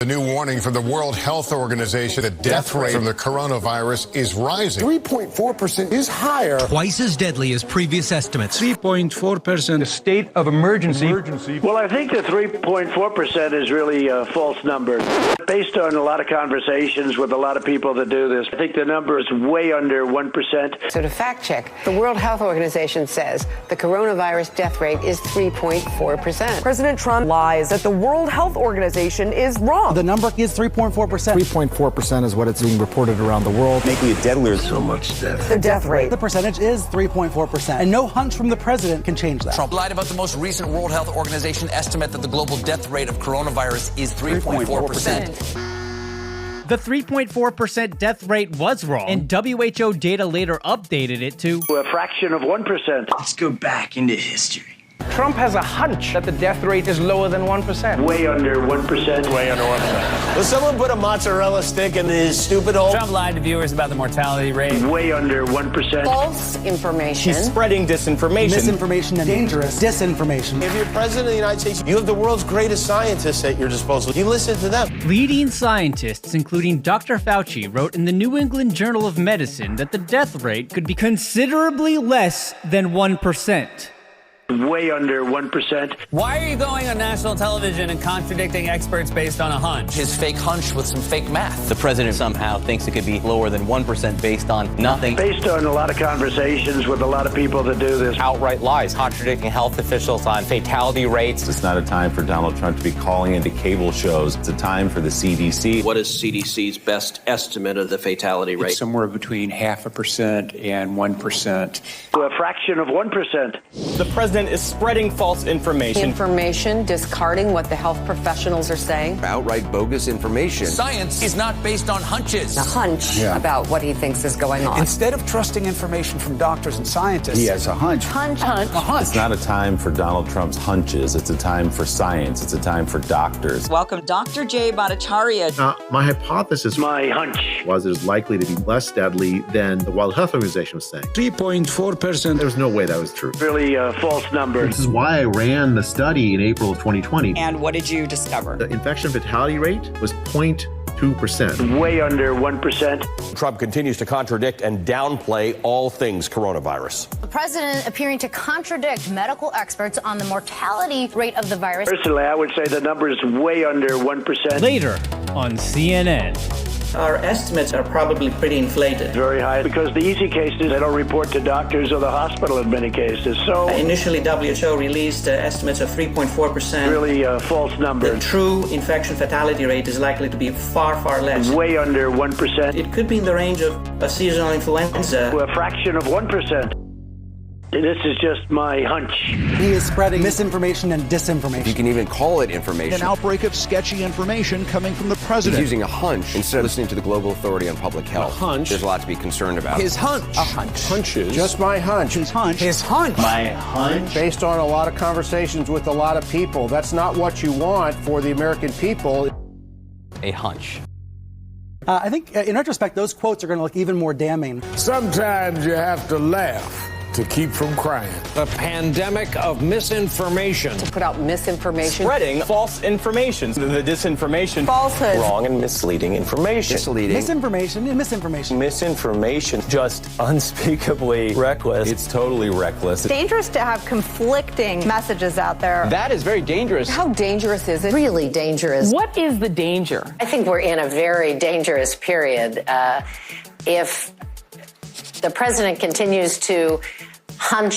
The new warning from the World Health Organization, the death rate from the coronavirus is rising. 3.4% is higher. Twice as deadly as previous estimates. 3.4%. A state of emergency. Well, I think the 3.4% is really a false number. Based on a lot of conversations with a lot of people that do this, I think the number is way under 1%. So to fact check, the World Health Organization says the coronavirus death rate is 3.4%. President Trump lies that the World Health Organization is wrong. The number is 3.4%. 3.4% is what it's being reported around the world. Making it deadlier. So much death. The death rate. The percentage is 3.4%. And no hunch from the president can change that. Trump lied about the most recent World Health Organization estimate that the global death rate of coronavirus is 3.4%. The 3.4% death rate was wrong, and WHO data later updated it to A fraction of 1%. Let's go back into history. Trump has a hunch that the death rate is lower than 1%. Way under 1%. Way under 1%. Will someone put a mozzarella stick in his stupid hole? Trump lied to viewers about the mortality rate. Way under 1%. False information. He's spreading disinformation. Misinformation and dangerous disinformation. If you're president of the United States, you have the world's greatest scientists at your disposal. You listen to them. leading scientists, including Dr. Fauci, wrote in the New England Journal of Medicine that the death rate could be considerably less than 1%. Way under 1%. Why are you going on national television and contradicting experts based on a hunch? His fake hunch with some fake math. The president somehow thinks it could be lower than 1% based on nothing. Based on a lot of conversations with a lot of people that do this. Outright lies, contradicting health officials on fatality rates. It's not a time for Donald Trump to be calling into cable shows. It's a time for the CDC. What is CDC's best estimate of the fatality rate? It's somewhere between 0.5% and 1%. A fraction of 1%. The president is spreading false information. Information discarding what the health professionals are saying. Outright bogus information. Science is not based on hunches. A hunch about what he thinks is going on. Instead of trusting information from doctors and scientists, He has a hunch. Hunch. a hunch. It's not a time for Donald Trump's hunches. It's a time for science. It's a time for doctors. Welcome, Dr. Jay Bhattacharya. My hypothesis My hunch was it is likely to be less deadly than the World Health Organization was saying. 3.4%. There was no way that was true. really a false number. This is why I ran the study in April of 2020. And what did you discover? The infection fatality rate was 0.2%. Way under 1%. Trump continues to contradict and downplay all things coronavirus. The president appearing to contradict medical experts on the mortality rate of the virus. Personally, I would say the number is way under 1%. Later on CNN. Our estimates are probably pretty inflated. Very high because the easy cases, they don't report to doctors or the hospital in many cases. So Initially, WHO released estimates of 3.4%. really a false number. The true infection fatality rate is likely to be far, far less. Way under 1%. It could be in the range of a seasonal influenza. A fraction of 1%. This is just my hunch. He is spreading misinformation and disinformation. You can even call it information. An outbreak of sketchy information coming from the president. He's using a hunch instead of listening to the Global Authority on Public Health. A hunch. There's a lot to be concerned about. His hunch. A hunch. Hunches. Just my hunch. His hunch. His hunch. My hunch. Based on a lot of conversations with a lot of people. That's not what you want for the American people. A hunch. I think, in retrospect, those quotes are going to look even more damning. Sometimes you have to laugh to keep from crying. A pandemic of misinformation. To put out misinformation. Spreading false information. The disinformation. Falsehoods. Wrong and misleading information. Misleading. Misinformation and misinformation. Misinformation. Just unspeakably reckless. It's totally reckless. Dangerous to have conflicting messages out there. That is very dangerous. How dangerous is it? Really dangerous. What is the danger? I think we're in a very dangerous period. If the president continues to hunch